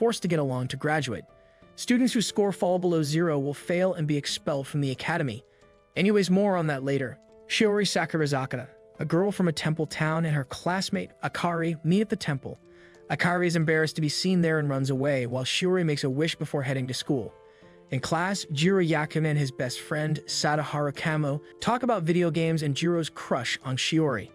forced to get along to graduate. Students who score fall below 0 will fail and be expelled from the academy. Anyways, more on that later. Shiori Sakurazaka, a girl from a temple town, and her classmate, Akari, meet at the temple. Akari is embarrassed to be seen there and runs away, while Shiori makes a wish before heading to school. In class, Jiro Yakuna and his best friend, Sadaharu Kamo, talk about video games and Jiro's crush on Shiori.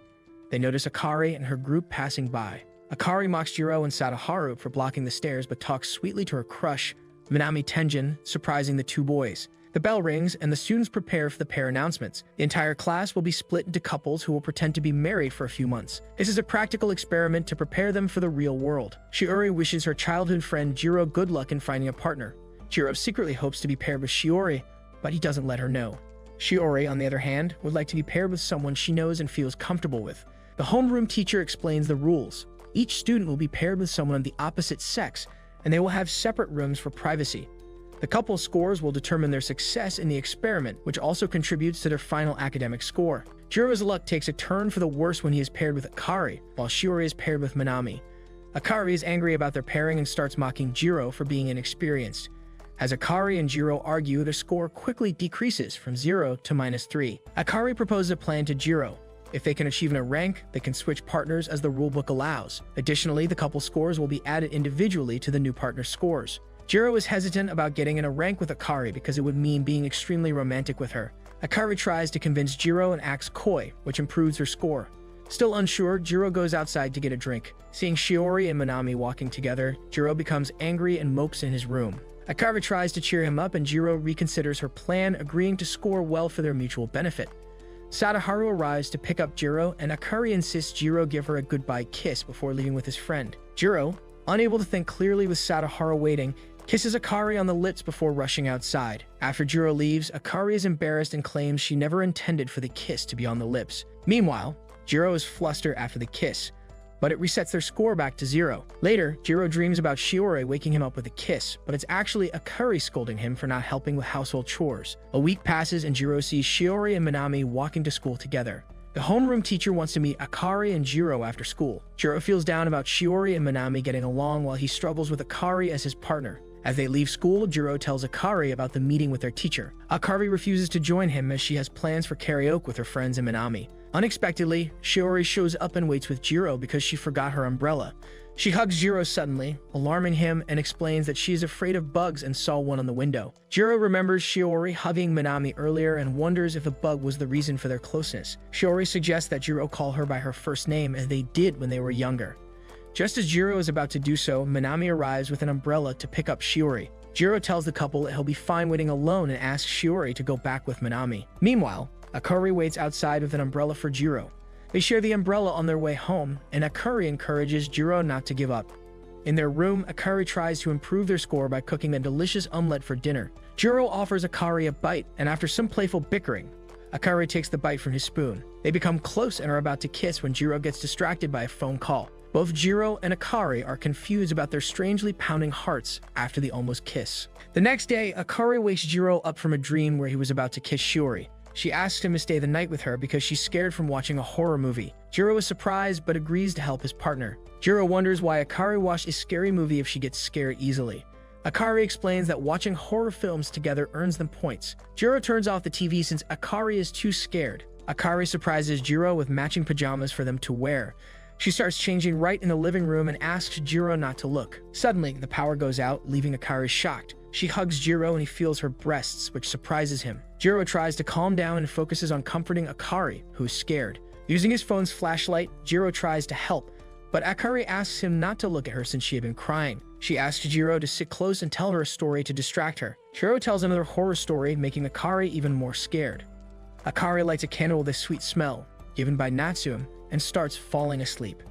They notice Akari and her group passing by. Akari mocks Jiro and Sadaharu for blocking the stairs but talks sweetly to her crush, Minami Tenjin, surprising the two boys. The bell rings and the students prepare for the pair announcements. The entire class will be split into couples who will pretend to be married for a few months. This is a practical experiment to prepare them for the real world. Shiori wishes her childhood friend Jiro good luck in finding a partner. Jiro secretly hopes to be paired with Shiori, but he doesn't let her know. Shiori, on the other hand, would like to be paired with someone she knows and feels comfortable with. The homeroom teacher explains the rules. Each student will be paired with someone of the opposite sex, and they will have separate rooms for privacy. The couple's scores will determine their success in the experiment, which also contributes to their final academic score. Jiro's luck takes a turn for the worse when he is paired with Akari, while Shiori is paired with Minami. Akari is angry about their pairing and starts mocking Jiro for being inexperienced. As Akari and Jiro argue, their score quickly decreases from 0 to -3. Akari proposes a plan to Jiro. If they can achieve a rank, they can switch partners as the rulebook allows. Additionally, the couple scores will be added individually to the new partner's scores. Jiro is hesitant about getting in a rank with Akari because it would mean being extremely romantic with her. Akari tries to convince Jiro and acts coy, which improves her score. Still unsure, Jiro goes outside to get a drink. Seeing Shiori and Minami walking together, Jiro becomes angry and mopes in his room. Akari tries to cheer him up and Jiro reconsiders her plan, agreeing to score well for their mutual benefit. Sadaharu arrives to pick up Jiro, and Akari insists Jiro give her a goodbye kiss before leaving with his friend. Jiro, unable to think clearly with Sadaharu waiting, kisses Akari on the lips before rushing outside. After Jiro leaves, Akari is embarrassed and claims she never intended for the kiss to be on the lips. Meanwhile, Jiro is flustered after the kiss, but it resets their score back to 0. Later, Jiro dreams about Shiori waking him up with a kiss, but it's actually Akari scolding him for not helping with household chores. A week passes and Jiro sees Shiori and Minami walking to school together. The homeroom teacher wants to meet Akari and Jiro after school. Jiro feels down about Shiori and Minami getting along while he struggles with Akari as his partner. As they leave school, Jiro tells Akari about the meeting with their teacher. Akari refuses to join him as she has plans for karaoke with her friends and Minami. Unexpectedly, Shiori shows up and waits with Jiro because she forgot her umbrella. She hugs Jiro suddenly, alarming him, and explains that she is afraid of bugs and saw one on the window. Jiro remembers Shiori hugging Minami earlier and wonders if the bug was the reason for their closeness. Shiori suggests that Jiro call her by her first name as they did when they were younger. Just as Jiro is about to do so, Minami arrives with an umbrella to pick up Shiori. Jiro tells the couple that he'll be fine waiting alone and asks Shiori to go back with Minami. Meanwhile, Akari waits outside with an umbrella for Jiro. They share the umbrella on their way home, and Akari encourages Jiro not to give up. In their room, Akari tries to improve their score by cooking a delicious omelette for dinner. Jiro offers Akari a bite, and after some playful bickering, Akari takes the bite from his spoon. They become close and are about to kiss when Jiro gets distracted by a phone call. Both Jiro and Akari are confused about their strangely pounding hearts after the almost kiss. The next day, Akari wakes Jiro up from a dream where he was about to kiss Shiori. She asks him to stay the night with her because she's scared from watching a horror movie. Jiro is surprised but agrees to help his partner. Jiro wonders why Akari watched a scary movie if she gets scared easily. Akari explains that watching horror films together earns them points. Jiro turns off the TV since Akari is too scared. Akari surprises Jiro with matching pajamas for them to wear. She starts changing right in the living room and asks Jiro not to look. Suddenly, the power goes out, leaving Akari shocked. She hugs Jiro and he feels her breasts, which surprises him. Jiro tries to calm down and focuses on comforting Akari, who is scared. Using his phone's flashlight, Jiro tries to help, but Akari asks him not to look at her since she had been crying. She asks Jiro to sit close and tell her a story to distract her. Jiro tells another horror story, making Akari even more scared. Akari lights a candle with a sweet smell, given by Natsume, and starts falling asleep.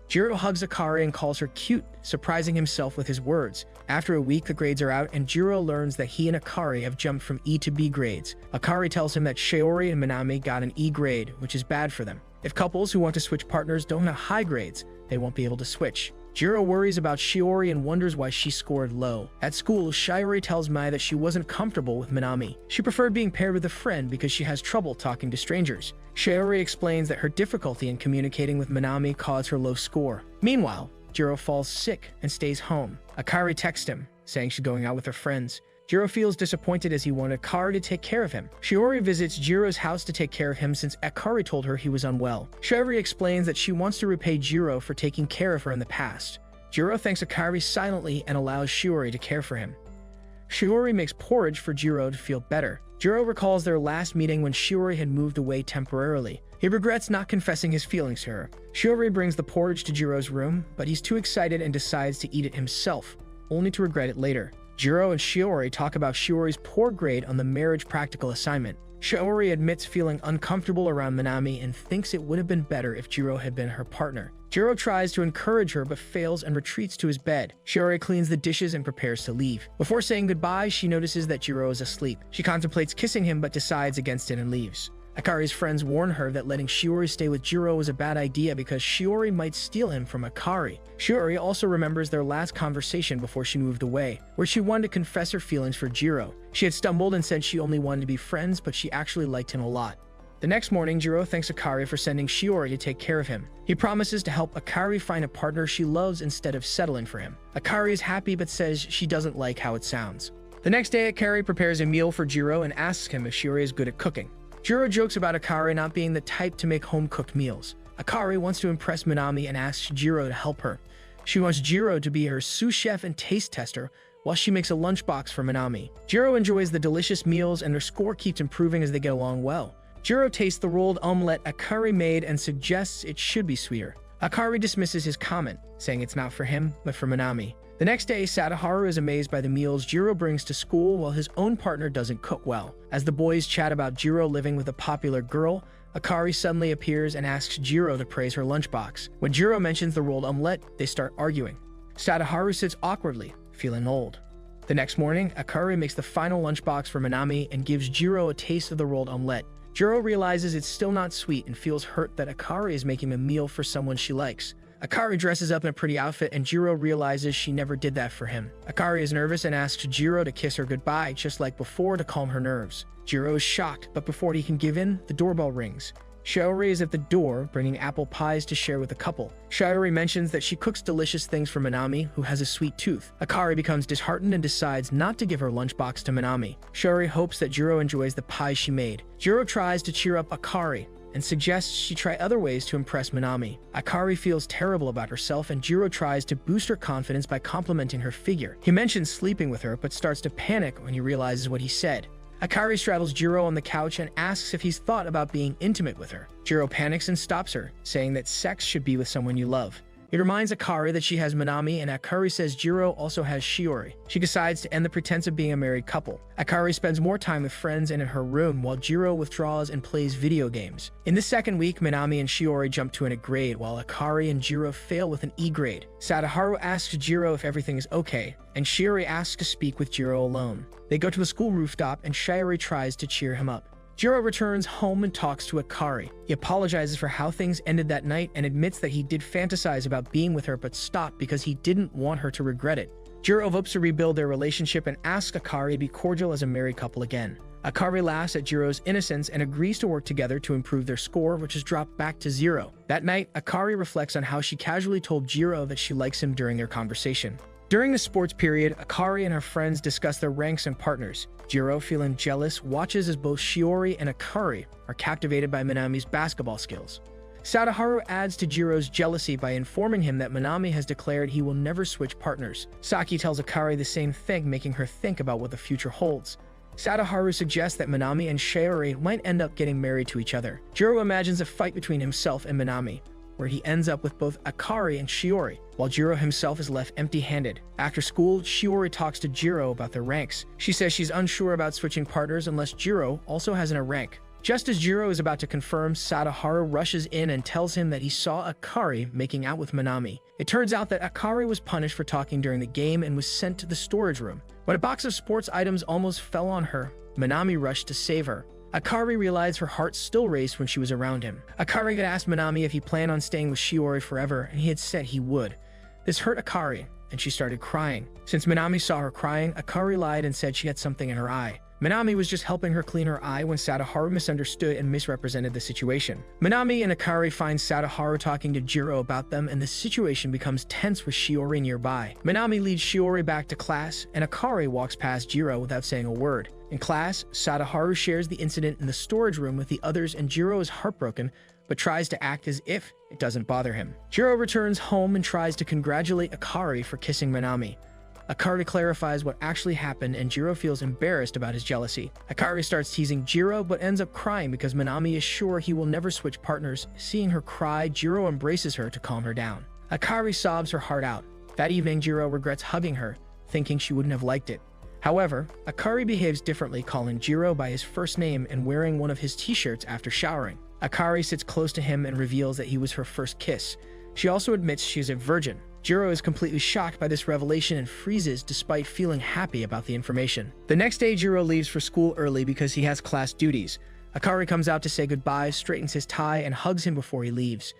Jiro hugs Akari and calls her cute, surprising himself with his words. After a week, the grades are out, and Jiro learns that he and Akari have jumped from E to B grades. Akari tells him that Shiori and Minami got an E grade, which is bad for them. If couples who want to switch partners don't have high grades, they won't be able to switch. Jiro worries about Shiori and wonders why she scored low. At school, Shiori tells Mai that she wasn't comfortable with Minami. She preferred being paired with a friend because she has trouble talking to strangers. Shiori explains that her difficulty in communicating with Minami caused her low score. Meanwhile, Jiro falls sick and stays home. Akari texts him, saying she's going out with her friends. Jiro feels disappointed as he wanted Akari to take care of him. Shiori visits Jiro's house to take care of him since Akari told her he was unwell. Shiori explains that she wants to repay Jiro for taking care of her in the past. Jiro thanks Akari silently and allows Shiori to care for him. Shiori makes porridge for Jiro to feel better. Jiro recalls their last meeting when Shiori had moved away temporarily. He regrets not confessing his feelings to her. Shiori brings the porridge to Jiro's room, but he's too excited and decides to eat it himself, only to regret it later. Jiro and Shiori talk about Shiori's poor grade on the marriage practical assignment. Shiori admits feeling uncomfortable around Minami and thinks it would have been better if Jiro had been her partner. Jiro tries to encourage her but fails and retreats to his bed. Shiori cleans the dishes and prepares to leave. Before saying goodbye, she notices that Jiro is asleep. She contemplates kissing him but decides against it and leaves. Akari's friends warn her that letting Shiori stay with Jiro was a bad idea because Shiori might steal him from Akari. Shiori also remembers their last conversation before she moved away, where she wanted to confess her feelings for Jiro. She had stumbled and said she only wanted to be friends, but she actually liked him a lot. The next morning, Jiro thanks Akari for sending Shiori to take care of him. He promises to help Akari find a partner she loves instead of settling for him. Akari is happy but says she doesn't like how it sounds. The next day, Akari prepares a meal for Jiro and asks him if Shiori is good at cooking. Jiro jokes about Akari not being the type to make home-cooked meals. Akari wants to impress Minami and asks Jiro to help her. She wants Jiro to be her sous chef and taste tester while she makes a lunchbox for Minami. Jiro enjoys the delicious meals and their score keeps improving as they get along well. Jiro tastes the rolled omelette Akari made and suggests it should be sweeter. Akari dismisses his comment, saying it's not for him, but for Minami. The next day, Sadaharu is amazed by the meals Jiro brings to school while his own partner doesn't cook well. As the boys chat about Jiro living with a popular girl, Akari suddenly appears and asks Jiro to praise her lunchbox. When Jiro mentions the rolled omelette, they start arguing. Sadaharu sits awkwardly, feeling old. The next morning, Akari makes the final lunchbox for Minami and gives Jiro a taste of the rolled omelette. Jiro realizes it's still not sweet and feels hurt that Akari is making a meal for someone she likes. Akari dresses up in a pretty outfit and Jiro realizes she never did that for him. Akari is nervous and asks Jiro to kiss her goodbye just like before to calm her nerves. Jiro is shocked, but before he can give in, the doorbell rings. Shiori is at the door, bringing apple pies to share with the couple. Shiori mentions that she cooks delicious things for Minami, who has a sweet tooth. Akari becomes disheartened and decides not to give her lunchbox to Minami. Shiori hopes that Jiro enjoys the pie she made. Jiro tries to cheer up Akari and suggests she try other ways to impress Minami. Akari feels terrible about herself and Jiro tries to boost her confidence by complimenting her figure. He mentions sleeping with her but starts to panic when he realizes what he said. Akari straddles Jiro on the couch and asks if he's thought about being intimate with her. Jiro panics and stops her, saying that sex should be with someone you love. He reminds Akari that she has Minami, and Akari says Jiro also has Shiori. She decides to end the pretense of being a married couple. Akari spends more time with friends and in her room while Jiro withdraws and plays video games. In the second week, Minami and Shiori jump to an A grade while Akari and Jiro fail with an E grade. Sadaharu asks Jiro if everything is okay, and Shiori asks to speak with Jiro alone. They go to the school rooftop and Shiori tries to cheer him up. Jiro returns home and talks to Akari. He apologizes for how things ended that night and admits that he did fantasize about being with her but stopped because he didn't want her to regret it. Jiro hopes to rebuild their relationship and asks Akari to be cordial as a married couple again. Akari laughs at Jiro's innocence and agrees to work together to improve their score, which has dropped back to 0. That night, Akari reflects on how she casually told Jiro that she likes him during their conversation. During the sports period, Akari and her friends discuss their ranks and partners. Jiro, feeling jealous, watches as both Shiori and Akari are captivated by Minami's basketball skills. Sadaharu adds to Jiro's jealousy by informing him that Minami has declared he will never switch partners. Saki tells Akari the same thing, making her think about what the future holds. Sadaharu suggests that Minami and Shiori might end up getting married to each other. Jiro imagines a fight between himself and Minami, where he ends up with both Akari and Shiori, while Jiro himself is left empty-handed. After school, Shiori talks to Jiro about their ranks. She says she's unsure about switching partners unless Jiro also has a rank. Just as Jiro is about to confirm, Sadaharu rushes in and tells him that he saw Akari making out with Minami. It turns out that Akari was punished for talking during the game and was sent to the storage room. When a box of sports items almost fell on her, Minami rushed to save her. Akari realized her heart still raced when she was around him. Akari had asked Minami if he planned on staying with Shiori forever, and he had said he would. This hurt Akari, and she started crying. Since Minami saw her crying, Akari lied and said she had something in her eye. Minami was just helping her clean her eye when Sadaharu misunderstood and misrepresented the situation. Minami and Akari find Sadaharu talking to Jiro about them, and the situation becomes tense with Shiori nearby. Minami leads Shiori back to class, and Akari walks past Jiro without saying a word. In class, Sadaharu shares the incident in the storage room with the others, and Jiro is heartbroken, but tries to act as if it doesn't bother him. Jiro returns home and tries to congratulate Akari for kissing Minami. Akari clarifies what actually happened, and Jiro feels embarrassed about his jealousy. Akari starts teasing Jiro, but ends up crying because Minami is sure he will never switch partners. Seeing her cry, Jiro embraces her to calm her down. Akari sobs her heart out. That evening, Jiro regrets hugging her, thinking she wouldn't have liked it. However, Akari behaves differently, calling Jiro by his first name and wearing one of his t-shirts after showering. Akari sits close to him and reveals that he was her first kiss. She also admits she is a virgin. Jiro is completely shocked by this revelation and freezes despite feeling happy about the information. The next day, Jiro leaves for school early because he has class duties. Akari comes out to say goodbye, straightens his tie, and hugs him before he leaves.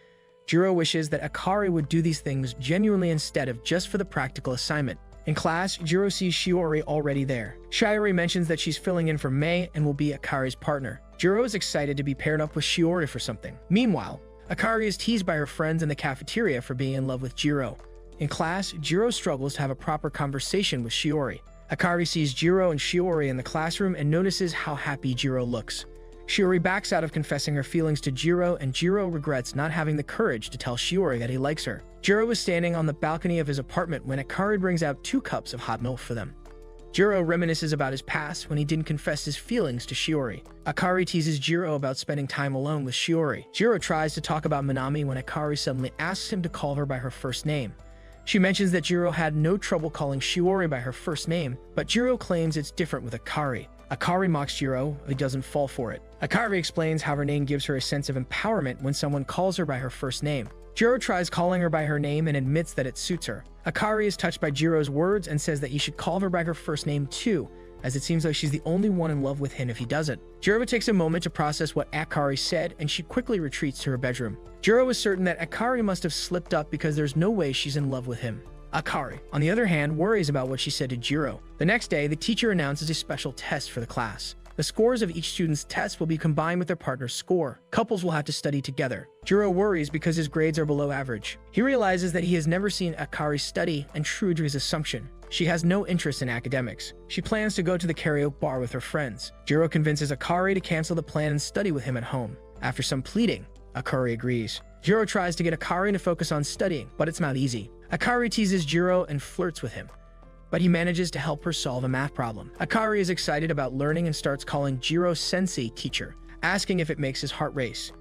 Jiro wishes that Akari would do these things genuinely instead of just for the practical assignment. In class, Jiro sees Shiori already there. Shiori mentions that she's filling in for Mei and will be Akari's partner. Jiro is excited to be paired up with Shiori for something. Meanwhile, Akari is teased by her friends in the cafeteria for being in love with Jiro. In class, Jiro struggles to have a proper conversation with Shiori. Akari sees Jiro and Shiori in the classroom and notices how happy Jiro looks. Shiori backs out of confessing her feelings to Jiro, and Jiro regrets not having the courage to tell Shiori that he likes her. Jiro is standing on the balcony of his apartment when Akari brings out 2 cups of hot milk for them. Jiro reminisces about his past when he didn't confess his feelings to Shiori. Akari teases Jiro about spending time alone with Shiori. Jiro tries to talk about Minami when Akari suddenly asks him to call her by her first name. She mentions that Jiro had no trouble calling Shiori by her first name, but Jiro claims it's different with Akari. Akari mocks Jiro, but he doesn't fall for it. Akari explains how her name gives her a sense of empowerment when someone calls her by her first name. Jiro tries calling her by her name and admits that it suits her. Akari is touched by Jiro's words and says that he should call her by her first name too, as it seems like she's the only one in love with him if he doesn't. Jiro takes a moment to process what Akari said, and she quickly retreats to her bedroom. Jiro is certain that Akari must have slipped up because there's no way she's in love with him. Akari, on the other hand, worries about what she said to Jiro. The next day, the teacher announces a special test for the class. The scores of each student's test will be combined with their partner's score. Couples will have to study together. Jiro worries because his grades are below average. He realizes that he has never seen Akari study, and true to his assumption, she has no interest in academics. She plans to go to the karaoke bar with her friends. Jiro convinces Akari to cancel the plan and study with him at home. After some pleading, Akari agrees. Jiro tries to get Akari to focus on studying, but it's not easy. Akari teases Jiro and flirts with him, but he manages to help her solve a math problem. Akari is excited about learning and starts calling Jiro sensei teacher, asking if it makes his heart race.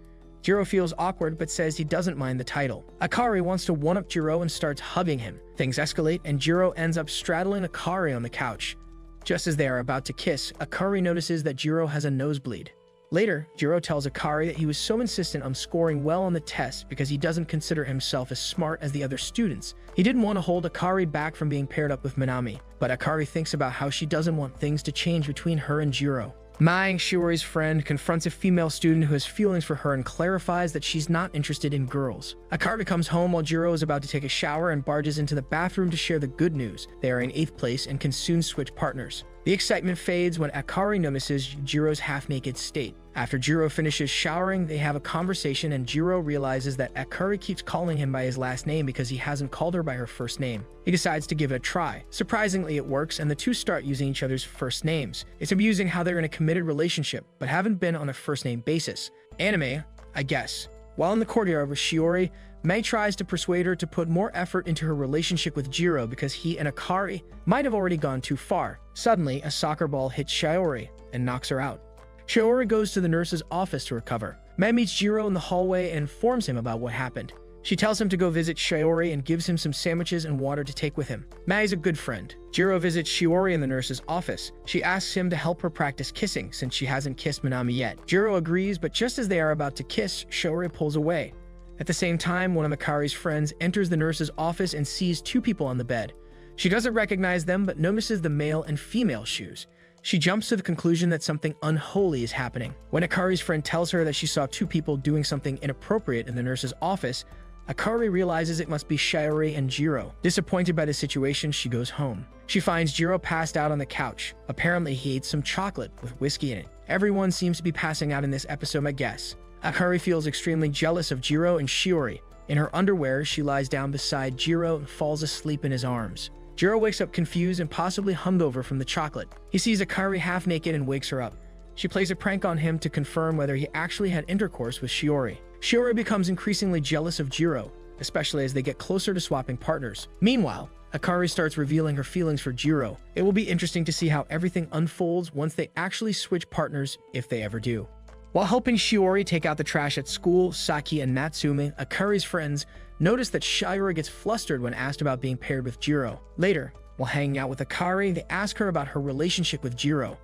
Jiro feels awkward but says he doesn't mind the title. Akari wants to one-up Jiro and starts hugging him. Things escalate and Jiro ends up straddling Akari on the couch. Just as they are about to kiss, Akari notices that Jiro has a nosebleed. Later, Jiro tells Akari that he was so insistent on scoring well on the test because he doesn't consider himself as smart as the other students. He didn't want to hold Akari back from being paired up with Minami, but Akari thinks about how she doesn't want things to change between her and Jiro. Mai, Shiori's friend, confronts a female student who has feelings for her and clarifies that she's not interested in girls. Akari comes home while Jiro is about to take a shower and barges into the bathroom to share the good news. They are in 8th place and can soon switch partners. The excitement fades when Akari notices Jiro's half-naked state. After Jiro finishes showering, they have a conversation and Jiro realizes that Akari keeps calling him by his last name because he hasn't called her by her first name. He decides to give it a try. Surprisingly, it works and the two start using each other's first names. It's amusing how they're in a committed relationship, but haven't been on a first-name basis. Anime, I guess. While in the courtyard with Shiori, Mei tries to persuade her to put more effort into her relationship with Jiro because he and Akari might have already gone too far. Suddenly, a soccer ball hits Shiori and knocks her out. Shiori goes to the nurse's office to recover. Mei meets Jiro in the hallway and informs him about what happened. She tells him to go visit Shiori and gives him some sandwiches and water to take with him. Mei is a good friend. Jiro visits Shiori in the nurse's office. She asks him to help her practice kissing since she hasn't kissed Minami yet. Jiro agrees, but just as they are about to kiss, Shiori pulls away. At the same time, one of Akari's friends enters the nurse's office and sees 2 people on the bed. She doesn't recognize them, but notices the male and female shoes. She jumps to the conclusion that something unholy is happening. When Akari's friend tells her that she saw 2 people doing something inappropriate in the nurse's office, Akari realizes it must be Shiori and Jiro. Disappointed by the situation, she goes home. She finds Jiro passed out on the couch. Apparently, he ate some chocolate with whiskey in it. Everyone seems to be passing out in this episode, I guess. Akari feels extremely jealous of Jiro and Shiori. In her underwear, she lies down beside Jiro and falls asleep in his arms. Jiro wakes up confused and possibly hungover from the chocolate. He sees Akari half naked and wakes her up. She plays a prank on him to confirm whether he actually had intercourse with Shiori. Shiori becomes increasingly jealous of Jiro, especially as they get closer to swapping partners. Meanwhile, Akari starts revealing her feelings for Jiro. It will be interesting to see how everything unfolds once they actually switch partners, if they ever do. While helping Shiori take out the trash at school, Saki and Natsume, Akari's friends, notice that Shiori gets flustered when asked about being paired with Jiro. Later, while hanging out with Akari, they ask her about her relationship with Jiro.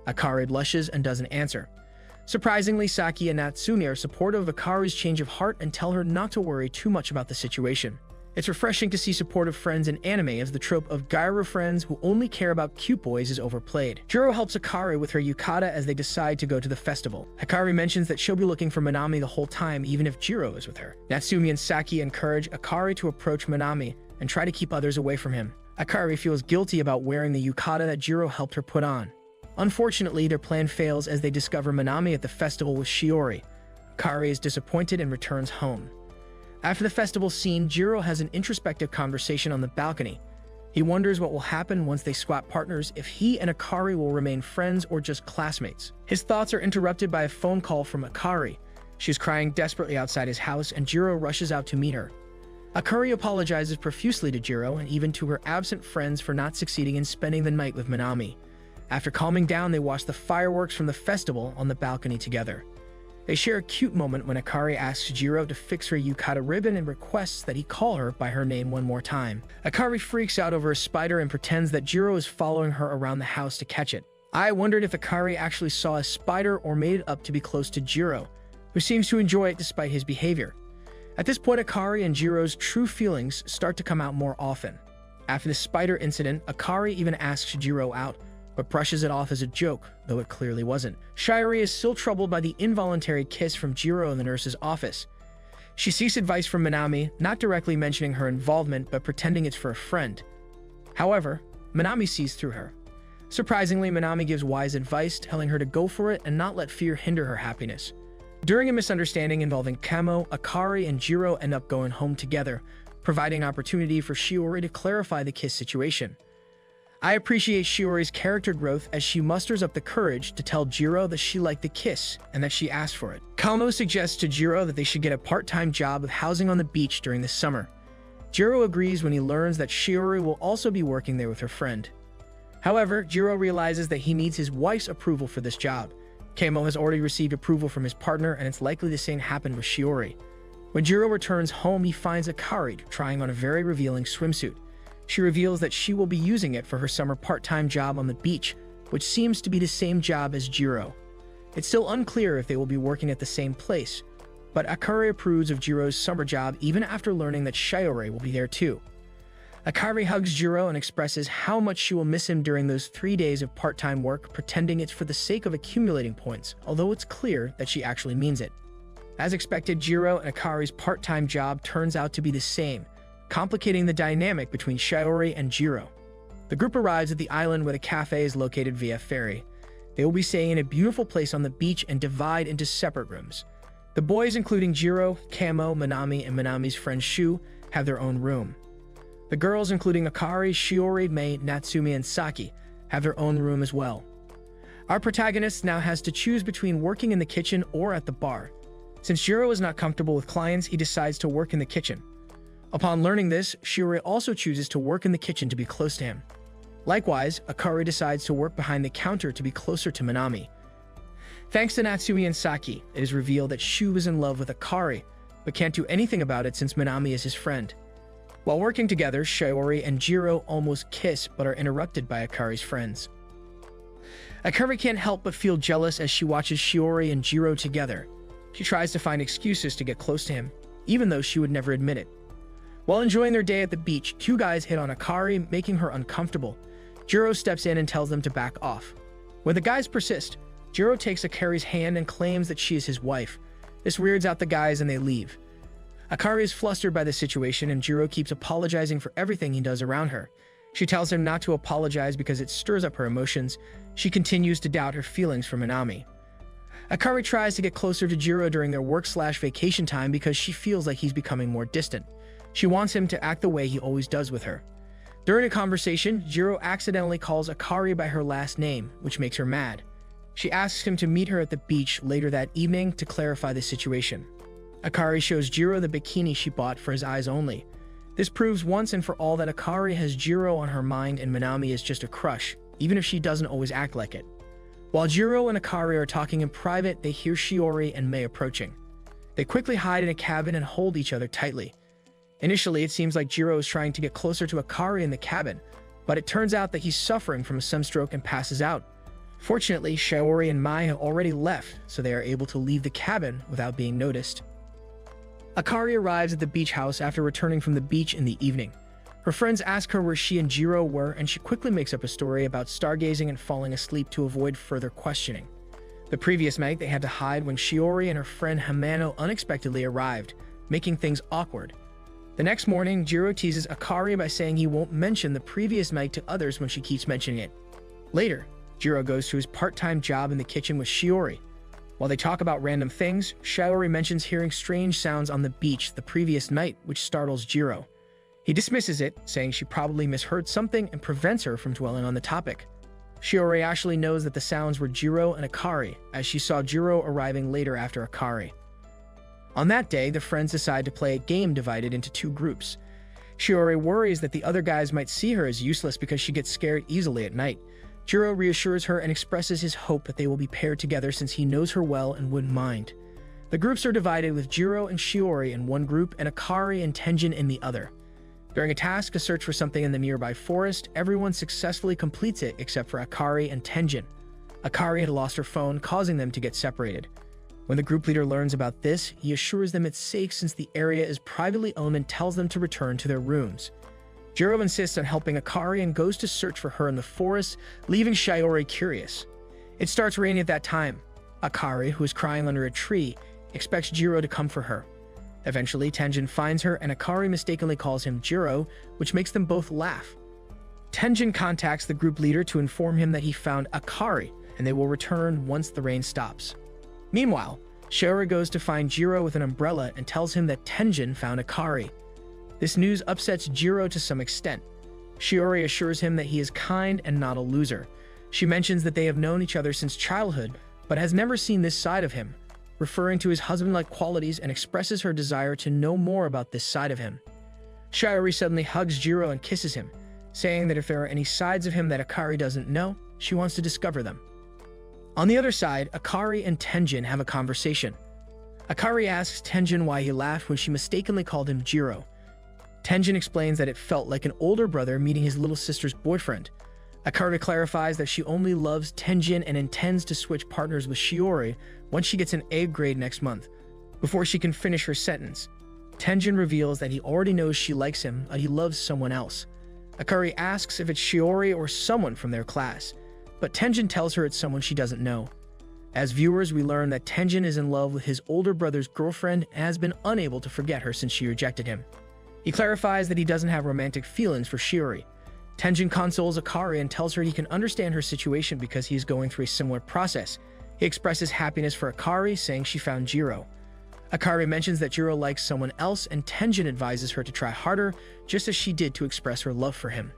Akari blushes and doesn't answer. Surprisingly, Saki and Natsume are supportive of Akari's change of heart and tell her not to worry too much about the situation. It's refreshing to see supportive friends in anime, as the trope of gyro friends who only care about cute boys is overplayed. Jiro helps Akari with her yukata as they decide to go to the festival. Akari mentions that she'll be looking for Minami the whole time, even if Jiro is with her. Natsume and Saki encourage Akari to approach Minami and try to keep others away from him. Akari feels guilty about wearing the yukata that Jiro helped her put on. Unfortunately, their plan fails as they discover Minami at the festival with Shiori. Akari is disappointed and returns home. After the festival scene, Jiro has an introspective conversation on the balcony. He wonders what will happen once they swap partners, if he and Akari will remain friends or just classmates. His thoughts are interrupted by a phone call from Akari. She is crying desperately outside his house, and Jiro rushes out to meet her. Akari apologizes profusely to Jiro and even to her absent friends for not succeeding in spending the night with Minami. After calming down, they watch the fireworks from the festival on the balcony together. They share a cute moment when Akari asks Jiro to fix her yukata ribbon and requests that he call her by her name one more time. Akari freaks out over a spider and pretends that Jiro is following her around the house to catch it. I wondered if Akari actually saw a spider or made it up to be close to Jiro, who seems to enjoy it despite his behavior. At this point, Akari and Jiro's true feelings start to come out more often. After the spider incident, Akari even asks Jiro out, but brushes it off as a joke, though it clearly wasn't. Shiori is still troubled by the involuntary kiss from Jiro in the nurse's office. She seeks advice from Minami, not directly mentioning her involvement, but pretending it's for a friend. However, Minami sees through her. Surprisingly, Minami gives wise advice, telling her to go for it and not let fear hinder her happiness. During a misunderstanding involving Kamo, Akari and Jiro end up going home together, providing opportunity for Shiori to clarify the kiss situation. I appreciate Shiori's character growth as she musters up the courage to tell Jiro that she liked the kiss and that she asked for it. Kamo suggests to Jiro that they should get a part-time job of housing on the beach during the summer. Jiro agrees when he learns that Shiori will also be working there with her friend. However, Jiro realizes that he needs his wife's approval for this job. Kamo has already received approval from his partner, and it's likely the same happened with Shiori. When Jiro returns home, he finds Akari trying on a very revealing swimsuit. She reveals that she will be using it for her summer part-time job on the beach, which seems to be the same job as Jiro. It's still unclear if they will be working at the same place, but Akari approves of Jiro's summer job even after learning that Shiori will be there too. Akari hugs Jiro and expresses how much she will miss him during those 3 days of part-time work, pretending it's for the sake of accumulating points, although it's clear that she actually means it. As expected, Jiro and Akari's part-time job turns out to be the same, complicating the dynamic between Shiori and Jiro. The group arrives at the island where the cafe is located via ferry. They will be staying in a beautiful place on the beach and divide into separate rooms. The boys, including Jiro, Kamo, Minami, and Minami's friend Shu, have their own room. The girls, including Akari, Shiori, Mei, Natsume, and Saki, have their own room as well. Our protagonist now has to choose between working in the kitchen or at the bar. Since Jiro is not comfortable with clients, he decides to work in the kitchen. Upon learning this, Shiori also chooses to work in the kitchen to be close to him. Likewise, Akari decides to work behind the counter to be closer to Minami. Thanks to Natsume and Saki, it is revealed that Shu is in love with Akari, but can't do anything about it since Minami is his friend. While working together, Shiori and Jiro almost kiss but are interrupted by Akari's friends. Akari can't help but feel jealous as she watches Shiori and Jiro together. She tries to find excuses to get close to him, even though she would never admit it. While enjoying their day at the beach, two guys hit on Akari, making her uncomfortable. Jiro steps in and tells them to back off. When the guys persist, Jiro takes Akari's hand and claims that she is his wife. This weirds out the guys and they leave. Akari is flustered by the situation, and Jiro keeps apologizing for everything he does around her. She tells him not to apologize because it stirs up her emotions. She continues to doubt her feelings for Minami. Akari tries to get closer to Jiro during their work/vacation time because she feels like he's becoming more distant. She wants him to act the way he always does with her. During a conversation, Jiro accidentally calls Akari by her last name, which makes her mad. She asks him to meet her at the beach later that evening to clarify the situation. Akari shows Jiro the bikini she bought for his eyes only. This proves once and for all that Akari has Jiro on her mind and Minami is just a crush, even if she doesn't always act like it. While Jiro and Akari are talking in private, they hear Shiori and Mei approaching. They quickly hide in a cabin and hold each other tightly. Initially, it seems like Jiro is trying to get closer to Akari in the cabin, but it turns out that he's suffering from a sunstroke and passes out. Fortunately, Shiori and Mei have already left, so they are able to leave the cabin without being noticed. Akari arrives at the beach house after returning from the beach in the evening. Her friends ask her where she and Jiro were, and she quickly makes up a story about stargazing and falling asleep to avoid further questioning. The previous night, they had to hide when Shiori and her friend Hamano unexpectedly arrived, making things awkward. The next morning, Jiro teases Akari by saying he won't mention the previous night to others when she keeps mentioning it. Later, Jiro goes to his part-time job in the kitchen with Shiori. While they talk about random things, Shiori mentions hearing strange sounds on the beach the previous night, which startles Jiro. He dismisses it, saying she probably misheard something and prevents her from dwelling on the topic. Shiori actually knows that the sounds were Jiro and Akari, as she saw Jiro arriving later after Akari. On that day, the friends decide to play a game divided into two groups. Shiori worries that the other guys might see her as useless because she gets scared easily at night. Jiro reassures her and expresses his hope that they will be paired together since he knows her well and wouldn't mind. The groups are divided with Jiro and Shiori in one group and Akari and Tenjin in the other. During a task to search for something in the nearby forest, everyone successfully completes it except for Akari and Tenjin. Akari had lost her phone, causing them to get separated. When the group leader learns about this, he assures them it's safe since the area is privately owned and tells them to return to their rooms. Jiro insists on helping Akari and goes to search for her in the forest, leaving Shiori curious. It starts raining at that time. Akari, who is crying under a tree, expects Jiro to come for her. Eventually, Tenjin finds her and Akari mistakenly calls him Jiro, which makes them both laugh. Tenjin contacts the group leader to inform him that he found Akari, and they will return once the rain stops. Meanwhile, Shiori goes to find Jiro with an umbrella and tells him that Tenjin found Akari. This news upsets Jiro to some extent. Shiori assures him that he is kind and not a loser. She mentions that they have known each other since childhood, but has never seen this side of him, referring to his husband-like qualities, and expresses her desire to know more about this side of him. Shiori suddenly hugs Jiro and kisses him, saying that if there are any sides of him that Akari doesn't know, she wants to discover them. On the other side, Akari and Tenjin have a conversation. Akari asks Tenjin why he laughed when she mistakenly called him Jiro. Tenjin explains that it felt like an older brother meeting his little sister's boyfriend. Akari clarifies that she only loves Tenjin and intends to switch partners with Shiori once she gets an A grade next month. Before she can finish her sentence, Tenjin reveals that he already knows she likes him, but he loves someone else. Akari asks if it's Shiori or someone from their class, but Tenjin tells her it's someone she doesn't know. As viewers, we learn that Tenjin is in love with his older brother's girlfriend and has been unable to forget her since she rejected him. He clarifies that he doesn't have romantic feelings for Shiori. Tenjin consoles Akari and tells her he can understand her situation because he is going through a similar process. He expresses happiness for Akari, saying she found Jiro. Akari mentions that Jiro likes someone else, and Tenjin advises her to try harder, just as she did to express her love for him.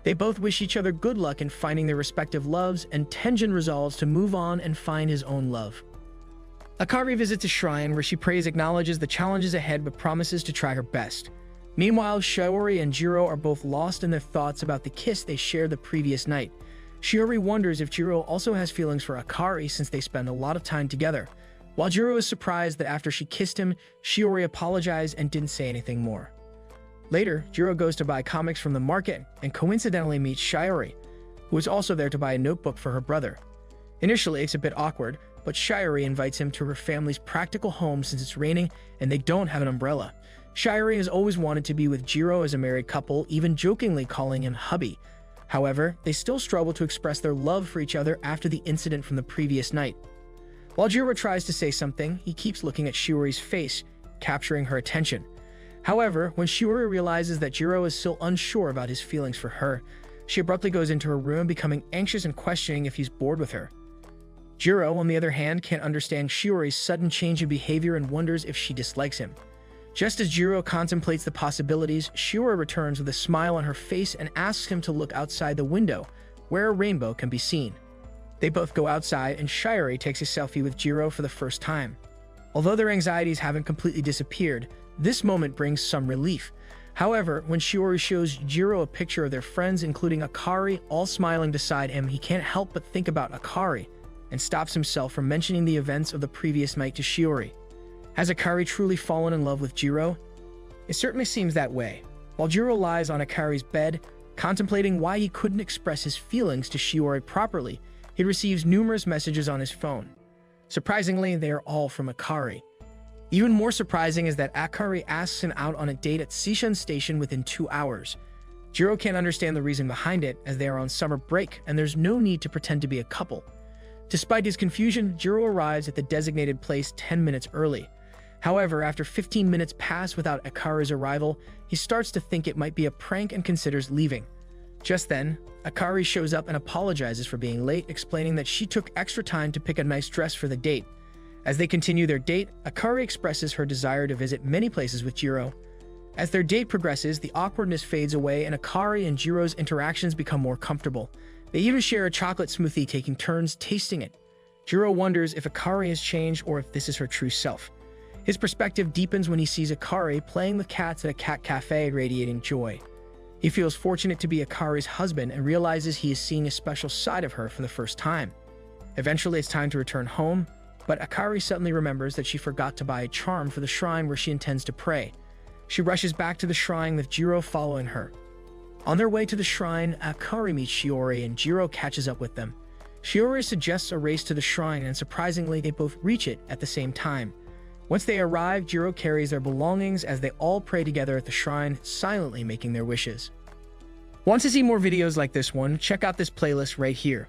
They both wish each other good luck in finding their respective loves, and Tenjin resolves to move on and find his own love. Akari visits a shrine where she prays, acknowledges the challenges ahead, but promises to try her best. Meanwhile, Shiori and Jiro are both lost in their thoughts about the kiss they shared the previous night. Shiori wonders if Jiro also has feelings for Akari since they spend a lot of time together, while Jiro is surprised that after she kissed him, Shiori apologized and didn't say anything more. Later, Jiro goes to buy comics from the market and coincidentally meets Shiori, who is also there to buy a notebook for her brother. Initially, it's a bit awkward, but Shiori invites him to her family's practical home since it's raining and they don't have an umbrella. Shiori has always wanted to be with Jiro as a married couple, even jokingly calling him hubby. However, they still struggle to express their love for each other after the incident from the previous night. While Jiro tries to say something, he keeps looking at Shiori's face, capturing her attention. However, when Shiori realizes that Jiro is still unsure about his feelings for her, she abruptly goes into her room, becoming anxious and questioning if he's bored with her. Jiro, on the other hand, can't understand Shiori's sudden change in behavior and wonders if she dislikes him. Just as Jiro contemplates the possibilities, Shiori returns with a smile on her face and asks him to look outside the window, where a rainbow can be seen. They both go outside, and Shiori takes a selfie with Jiro for the first time. Although their anxieties haven't completely disappeared, this moment brings some relief. However, when Shiori shows Jiro a picture of their friends, including Akari, all smiling beside him, he can't help but think about Akari, and stops himself from mentioning the events of the previous night to Shiori. Has Akari truly fallen in love with Jiro? It certainly seems that way. While Jiro lies on Akari's bed, contemplating why he couldn't express his feelings to Shiori properly, he receives numerous messages on his phone. Surprisingly, they are all from Akari. Even more surprising is that Akari asks him out on a date at Seishun Station within 2 hours. Jiro can't understand the reason behind it, as they are on summer break and there's no need to pretend to be a couple. Despite his confusion, Jiro arrives at the designated place 10 minutes early. However, after 15 minutes pass without Akari's arrival, he starts to think it might be a prank and considers leaving. Just then, Akari shows up and apologizes for being late, explaining that she took extra time to pick a nice dress for the date. As they continue their date, Akari expresses her desire to visit many places with Jiro. As their date progresses, the awkwardness fades away and Akari and Jiro's interactions become more comfortable. They even share a chocolate smoothie, taking turns tasting it. Jiro wonders if Akari has changed or if this is her true self. His perspective deepens when he sees Akari playing with cats at a cat cafe, radiating joy. He feels fortunate to be Akari's husband and realizes he is seeing a special side of her for the first time. Eventually, it's time to return home, but Akari suddenly remembers that she forgot to buy a charm for the shrine where she intends to pray. She rushes back to the shrine with Jiro following her. On their way to the shrine, Akari meets Shiori and Jiro catches up with them. Shiori suggests a race to the shrine, and surprisingly, they both reach it at the same time. Once they arrive, Jiro carries their belongings as they all pray together at the shrine, silently making their wishes. Want to see more videos like this one? Check out this playlist right here.